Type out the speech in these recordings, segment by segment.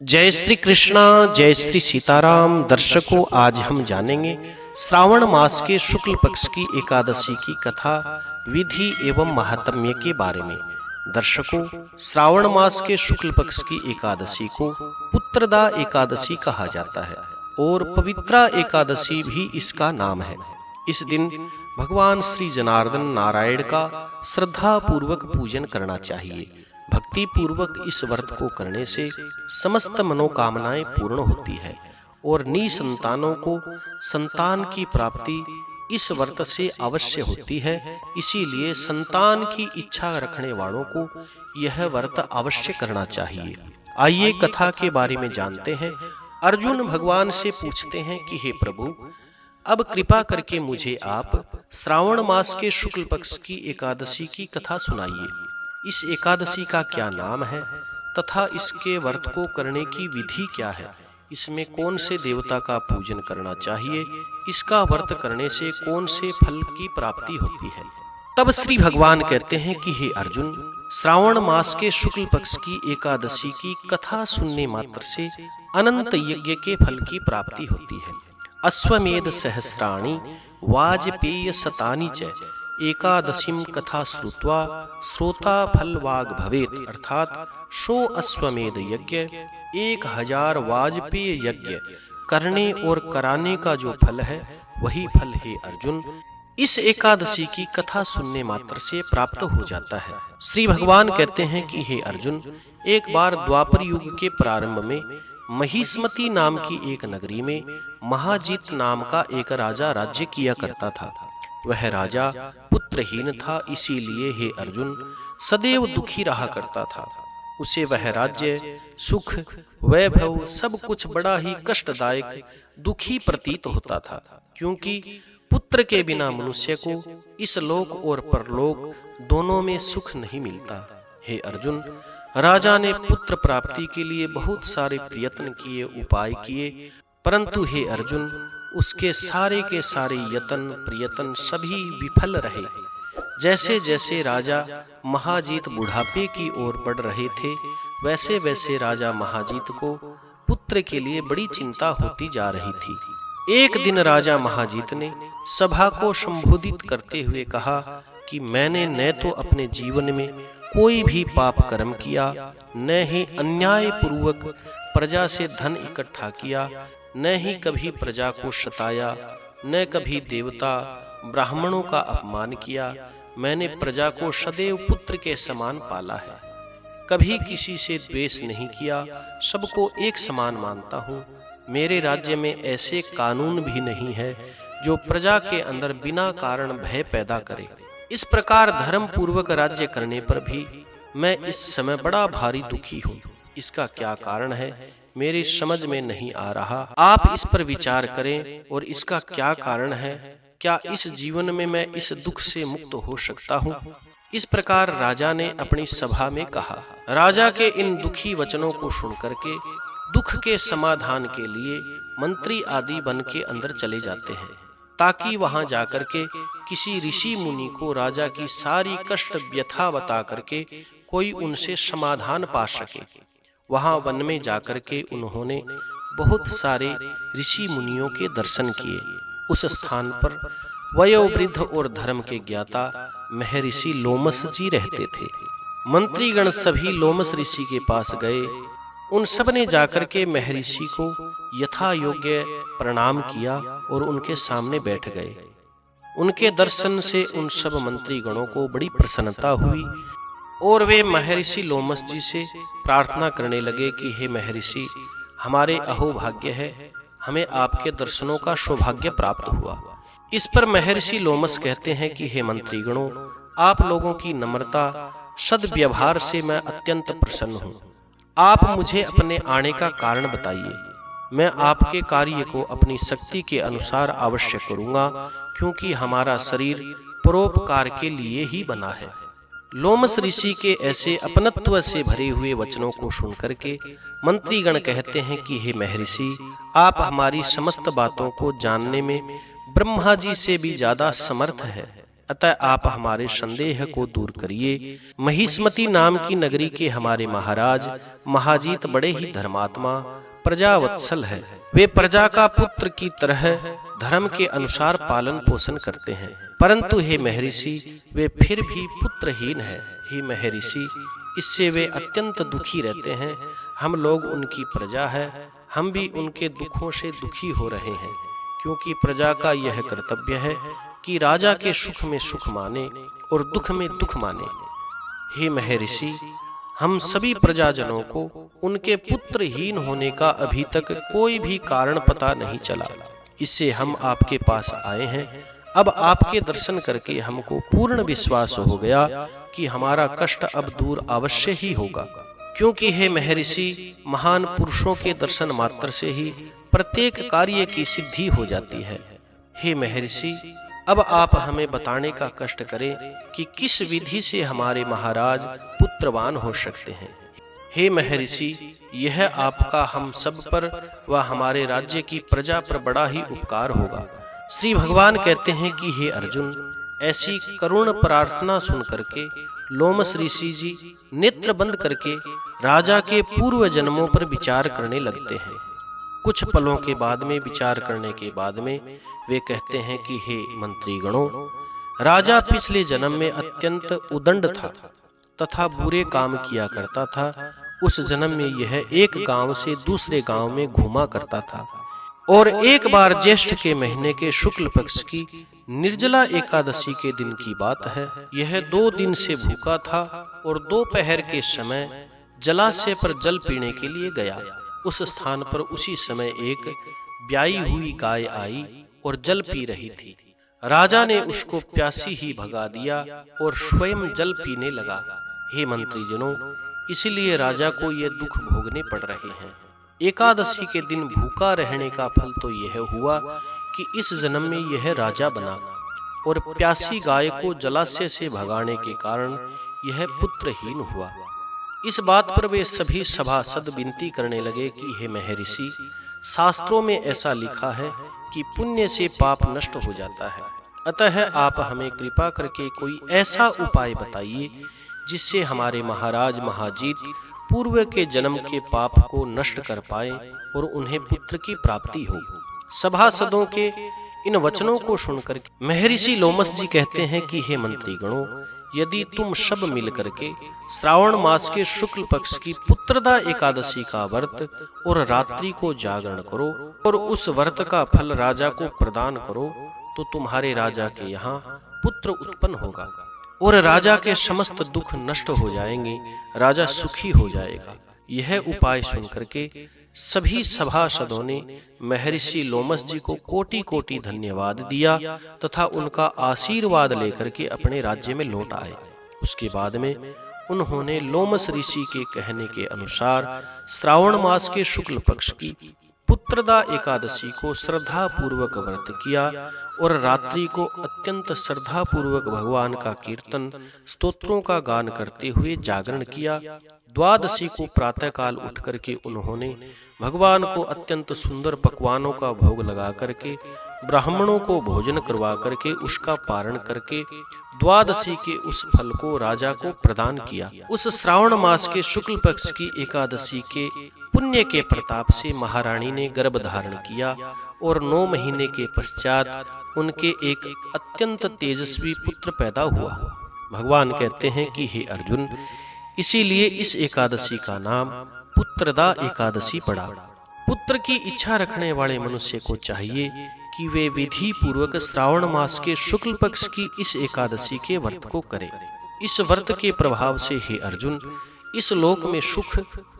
जय श्री कृष्णा, जय श्री सीताराम। दर्शकों, आज हम जानेंगे श्रावण मास के शुक्ल पक्ष की एकादशी की कथा, विधि एवं महात्म्य के बारे में। दर्शकों, श्रावण मास के शुक्ल पक्ष की एकादशी को पुत्रदा एकादशी कहा जाता है और पवित्रा एकादशी भी इसका नाम है। इस दिन भगवान श्री जनार्दन नारायण का श्रद्धा पूर्वक पूजन करना चाहिए। भक्ति पूर्वक इस व्रत को करने से समस्त मनोकामनाएं पूर्ण होती है और निसंतानों को संतान की प्राप्ति इस व्रत से अवश्य होती है। इसीलिए संतान की इच्छा रखने वालों को यह व्रत अवश्य करना चाहिए। आइए कथा के बारे में जानते हैं। अर्जुन भगवान से पूछते हैं कि हे प्रभु, अब कृपा करके मुझे आप श्रावण मास के शुक्ल पक्ष की एकादशी की कथा सुनाइए। इस एकादशी का क्या नाम है तथा इसके व्रत को करने की विधि क्या है? इसमें कौन से देवता का पूजन करना चाहिए? इसका व्रत करने से कौन से फल की प्राप्ति होती है? तब श्री भगवान कहते हैं कि हे अर्जुन, श्रावण मास के शुक्ल पक्ष की एकादशी की कथा सुनने मात्र से अनंत यज्ञ के फल की प्राप्ति होती है। अश्वमेध सहस्राणि वाजपेय शतानि च एकादशीम कथा श्रुत्वा श्रोता फल वाग भवेत। अर्थात 100 अश्वमेध यज्ञ, 1000 वाजपेय यज्ञ करने और कराने का जो फल है वही फल है अर्जुन इस एकादशी की कथा सुनने मात्र से प्राप्त हो जाता है। श्री भगवान कहते हैं कि हे अर्जुन, एक बार द्वापर युग के प्रारंभ में महिष्मती नाम की एक नगरी में महाजीत नाम का एक राजा राज्य किया करता था। वह राजा पुत्रहीन था, इसीलिए हे अर्जुन सदैव दुखी रहा करता था। उसे वह राज्य, सुख, वैभव सब कुछ बड़ा ही कष्टदायक, दुखी प्रतीत होता था, क्योंकि पुत्र के बिना मनुष्य को इस लोक और परलोक दोनों में सुख नहीं मिलता। हे अर्जुन, राजा ने पुत्र प्राप्ति के लिए बहुत सारे प्रयत्न किए, उपाय किए, परंतु हे अर्जुन उसके सारे के सारे यत्न प्रयत्न सभी विफल रहे। जैसे जैसे राजा महाजीत बुढ़ापे की ओर बढ़ रहे थे, वैसे वैसे राजा महाजीत को पुत्र के लिए बड़ी चिंता होती जा रही थी। एक दिन राजा महाजीत ने सभा को संबोधित करते हुए कहा कि मैंने न तो अपने जीवन में कोई भी पाप कर्म किया, न ही अन्याय पूर्वक प्रजा से धन इकट्ठा किया, न ही कभी प्रजा को सताया, न कभी देवता ब्राह्मणों का अपमान किया। मैंने प्रजा को सदैव पुत्र के समान पाला है, कभी किसी से द्वेष नहीं किया, सबको एक समान मानता हूँ। मेरे राज्य में ऐसे कानून भी नहीं है जो प्रजा के अंदर बिना कारण भय पैदा करे। इस प्रकार धर्म पूर्वक राज्य करने पर भी मैं इस समय बड़ा भारी दुखी हूँ। इसका क्या कारण है मेरी समझ में नहीं आ रहा। आप इस पर विचार करें और इसका क्या कारण है। क्या इस जीवन में मैं इस दुख से मुक्त हो सकता हूँ? इस प्रकार राजा ने अपनी सभा में कहा। राजा के इन दुखी वचनों को सुनकर के दुख के समाधान के लिए मंत्री आदि बन के अंदर चले जाते हैं, ताकि वहां जाकर के किसी ऋषि मुनि को राजा की सारी कष्ट व्यथा बता करके कोई उनसे समाधान पा सके। वहां वन में जाकर के उन्होंने बहुत सारे ऋषि मुनियों के दर्शन किए। उस स्थान पर वयोवृद्ध और धर्म के ज्ञाता महर्षि लोमस जी रहते थे। मंत्रीगण सभी लोमस ऋषि के पास गए। उन सब ने जाकर के महर्षि को यथा योग्य प्रणाम किया और उनके सामने बैठ गए। उनके दर्शन से उन सब मंत्रीगणों को बड़ी प्रसन्नता हुई और वे महर्षि लोमस जी से प्रार्थना करने लगे कि हे महर्षि, हमारे अहोभाग्य है, हमें आपके दर्शनों का सौभाग्य प्राप्त हुआ। इस पर महर्षि लोमस कहते हैं कि हे मंत्रीगणों, आप लोगों की नम्रता सद्व्यवहार से मैं अत्यंत प्रसन्न हूँ। आप मुझे अपने आने का कारण बताइए। मैं आपके कार्य को अपनी शक्ति के अनुसार अवश्य करूँगा, क्योंकि हमारा शरीर परोपकार के लिए ही बना है। लोमस ऋषि के ऐसे अपनत्व से भरे हुए वचनों को सुनकर के मंत्रीगण कहते हैं कि हे महर्षि, आप हमारी समस्त बातों को जानने में ब्रह्मा जी से भी ज्यादा समर्थ है। अतः आप हमारे संदेह को दूर करिए। महिष्मती नाम की नगरी के हमारे महाराज महाजीत बड़े ही धर्मात्मा प्रजावत्सल है। वे प्रजा का पुत्र की तरह धर्म के अनुसार पालन पोषण करते हैं, परंतु हे महर्षि वे फिर भी पुत्रहीन है। हे महर्षि इससे वे अत्यंत दुखी रहते हैं। हम लोग उनकी प्रजा है, हम भी उनके दुखों से दुखी हो रहे हैं, क्योंकि प्रजा का यह कर्तव्य है कि राजा के सुख में सुख माने और दुख में दुख माने। हे महर्षि हम सभी प्रजाजनों को उनके पुत्रहीन होने का अभी तक कोई भी कारण पता नहीं चला, इससे हम आपके पास आए हैं। अब आपके दर्शन करके हमको पूर्ण विश्वास हो गया कि हमारा कष्ट अब दूर अवश्य ही होगा, क्योंकि हे महर्षि महान पुरुषों के दर्शन मात्र से ही प्रत्येक कार्य की सिद्धि हो जाती है। हे महर्षि अब आप हमें बताने का कष्ट करें कि किस विधि से हमारे महाराज पुत्रवान हो सकते हैं। हे महर्षि यह आपका हम सब पर व हमारे राज्य की प्रजा पर बड़ा ही उपकार होगा। श्री भगवान कहते हैं कि हे अर्जुन ऐसी करुण प्रार्थना सुन करके लोमस ऋषि जी नेत्र बंद करके राजा के पूर्व जन्मों पर विचार करने लगते हैं। कुछ पलों के बाद में विचार करने के बाद में वे कहते हैं कि हे मंत्रीगणों, राजा पिछले जन्म में अत्यंत उदंड था तथा बुरे काम किया करता था। उस जन्म में यह एक गांव से दूसरे गांव में घूमा करता था और एक बार ज्येष्ठ के महीने के शुक्ल पक्ष की निर्जला एकादशी के दिन की बात है। यह 2 दिन से भूखा था और दोपहर के समय जलाशय पर जल पीने के लिए गया। उस स्थान पर उसी समय एक ब्याई हुई गाय आई और जल पी रही थी। राजा ने उसको प्यासी ही भगा दिया और स्वयं जल पीने लगा। हे मंत्रीजनों इसलिए राजा को ये दुख भोगने पड़ रहे हैं। एकादशी के दिन भूखा रहने का फल तो यह हुआ कि इस जन्म में यह राजा बना और प्यासी गाय को जलाशय से भगाने के कारण यह पुत्रहीन हुआ। इस बात पर वे सभी सभासद विनती करने लगे कि हे महर्षि शास्त्रों में ऐसा लिखा है कि पुण्य से पाप नष्ट हो जाता है, अतः आप हमें कृपा करके कोई ऐसा उपाय बताइए जिससे हमारे महाराज महाजीत पूर्व के जन्म के पाप को नष्ट कर पाए और उन्हें पुत्र की प्राप्ति हो। सभासदों के इन वचनों को सुनकर महर्षि लोमस जी कहते हैं कि हे मंत्रीगणों यदि तुम सब मिलकर के श्रावण मास के शुक्ल पक्ष की पुत्रदा एकादशी का व्रत और रात्रि को जागरण करो और उस व्रत का फल राजा को प्रदान करो तो तुम्हारे राजा के यहाँ पुत्र उत्पन्न होगा और राजा के समस्त दुख नष्ट हो जाएंगे, राजा सुखी हो जाएगा। यह उपाय सुनकर के सभी सभासदों ने महर्षि लोमस जी को कोटि कोटि धन्यवाद दिया तथा उनका आशीर्वाद लेकर के अपने राज्य में लौट आए। उसके बाद में उन्होंने लोमस ऋषि के कहने के अनुसार श्रावण मास के शुक्ल पक्ष की पुत्रदा एकादशी को श्रद्धा पूर्वक व्रत किया और रात्रि को अत्यंत श्रद्धा पूर्वक भगवान का कीर्तन स्तोत्रों का गान करते हुए जागरण किया। द्वादशी को प्रातः काल उठ करके उन्होंने भगवान को अत्यंत सुंदर पकवानों का भोग लगा करके ब्राह्मणों को भोजन करवा करके उसका पारण करके द्वादशी के उस फल को राजा को प्रदान किया। उस श्रावण मास के शुक्ल पक्ष की एकादशी के पुण्य के प्रताप से महारानी ने गर्भ धारण किया और 9 महीने के पश्चात उनके एक अत्यंत तेजस्वी पुत्र पैदा हुआ। भगवान कहते हैं कि हे अर्जुन इसीलिए इस एकादशी का नाम पुत्रदा एकादशी पड़ा। पुत्र की इच्छा रखने वाले मनुष्य को चाहिए कि वे विधि पूर्वक श्रावण मास के शुक्ल पक्ष की इस एकादशी के व्रत को करे। इस व्रत के प्रभाव से हे अर्जुन इस लोक में सुख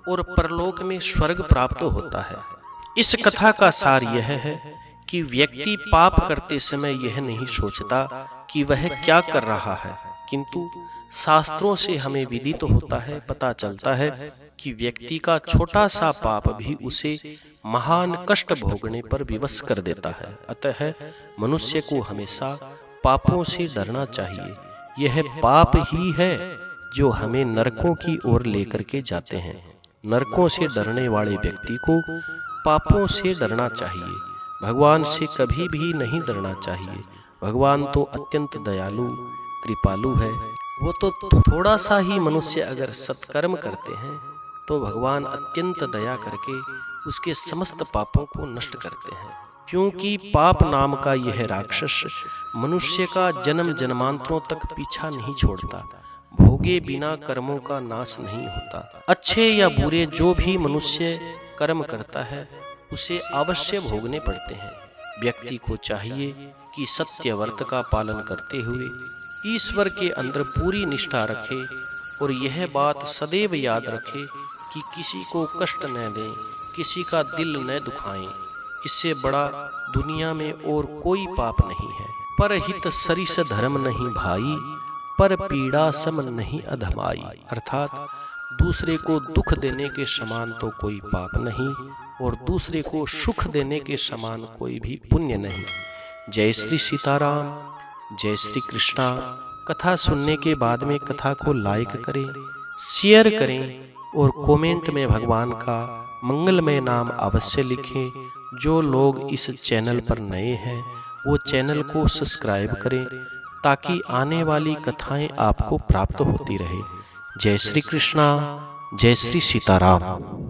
और परलोक में स्वर्ग प्राप्त होता है। इस कथा का सार यह है कि व्यक्ति पाप करते समय यह नहीं सोचता कि वह क्या कर रहा है, किंतु शास्त्रों से हमें विदित होता है, पता चलता है कि व्यक्ति का छोटा सा पाप भी उसे महान कष्ट भोगने पर विवश कर देता है। अतः मनुष्य को हमेशा पापों से डरना चाहिए। यह पाप ही है जो हमें नरकों की ओर लेकर के जाते हैं। नरकों से डरने वाले व्यक्ति को पापों से डरना चाहिए, भगवान से कभी भी नहीं डरना चाहिए। भगवान तो अत्यंत दयालु कृपालु है। वो तो थोड़ा सा ही मनुष्य अगर सत्कर्म करते हैं तो भगवान अत्यंत दया करके उसके समस्त पापों को नष्ट करते हैं, क्योंकि पाप नाम का यह राक्षस मनुष्य का जन्म जन्मांतरों तक पीछा नहीं छोड़ता। भोगे बिना कर्मों का नाश नहीं होता। अच्छे या बुरे जो भी मनुष्य कर्म करता है उसे अवश्य भोगने पड़ते हैं। व्यक्ति को चाहिए कि सत्य व्रत का पालन करते हुए ईश्वर के अंदर पूरी निष्ठा रखे और यह बात सदैव याद रखे कि किसी को कष्ट न दें, किसी का दिल न दुखाएं। इससे बड़ा दुनिया में और कोई पाप नहीं है। पर हित सरिस धर्म नहीं भाई, पर पीड़ा सम नहीं अधमाई। अर्थात दूसरे को दुख देने के समान तो कोई पाप नहीं और दूसरे को सुख देने के समान कोई भी पुण्य नहीं। जय श्री सीताराम, जय श्री कृष्णा। कथा सुनने के बाद में कथा को लाइक करें, शेयर करें और कमेंट में भगवान का मंगलमय नाम अवश्य लिखें। जो लोग इस चैनल पर नए हैं वो चैनल को सब्सक्राइब करें ताकि आने वाली कथाएं आपको प्राप्त होती रहे। जय श्री कृष्णा, जय श्री सीताराम।